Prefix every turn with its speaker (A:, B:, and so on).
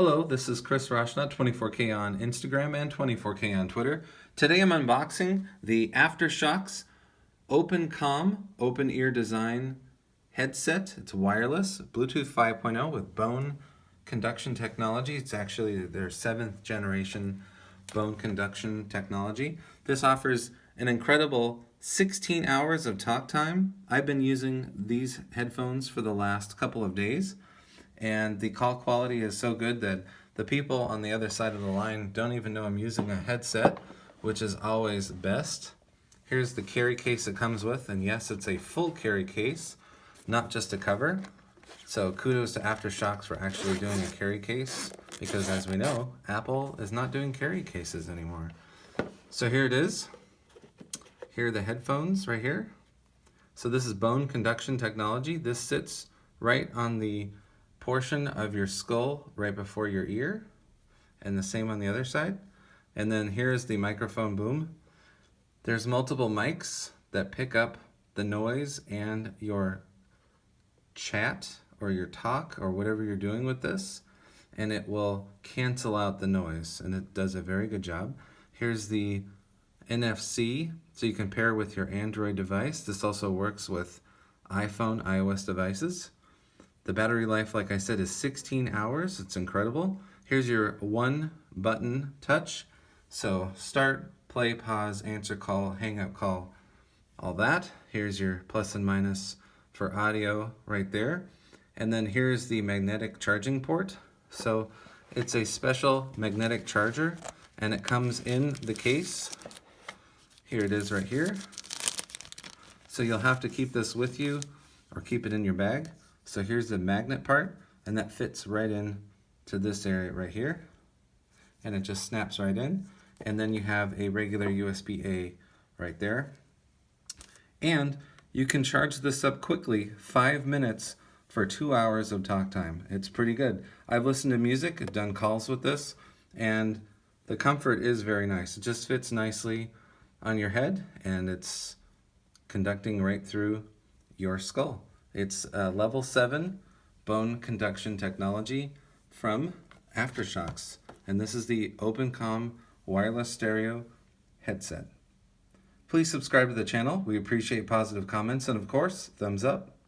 A: Hello, this is Chris Roshnut, 24K on Instagram and 24K on Twitter. Today I'm unboxing the AfterShokz OpenComm open ear design headset. It's wireless, Bluetooth 5.0 with bone conduction technology. It's actually their 7th generation bone conduction technology. This offers an incredible 16 hours of talk time. I've been using these headphones for the last couple of days, and the call quality is so good that the people on the other side of the line don't even know I'm using a headset, which is always best. Here's the carry case it comes with, and yes, it's a full carry case, not just a cover. So kudos to AfterShokz for actually doing a carry case, because as we know, Apple is not doing carry cases anymore. So here it is. Here are the headphones right here. So this is bone conduction technology. This sits right on the portion of your skull right before your ear, and the same on the other side. And then here's the microphone boom. There's multiple mics that pick up the noise and your chat or your talk or whatever you're doing with this, and it will cancel out the noise, and it does a very good job. Here's the NFC, so you can pair with your Android device. This also works with iPhone, iOS devices. The battery life, like I said, is 16 hours. It's incredible. Here's your one button touch. So start, play, pause, answer call, hang up call, all that. Here's your plus and minus for audio right there. And then here's the magnetic charging port. So it's a special magnetic charger, and it comes in the case. Here it is right here. So you'll have to keep this with you or keep it in your bag. So here's the magnet part, and that fits right in to this area right here, and it just snaps right in. And then you have a regular USB-A right there. And you can charge this up quickly, 5 minutes for 2 hours of talk time. It's pretty good. I've listened to music, I've done calls with this, and the comfort is very nice. It just fits nicely on your head, and it's conducting right through your skull. It's level 7 bone conduction technology from AfterShokz, and this is the OpenComm wireless stereo headset. Please subscribe to the channel. We appreciate positive comments, and of course, thumbs up.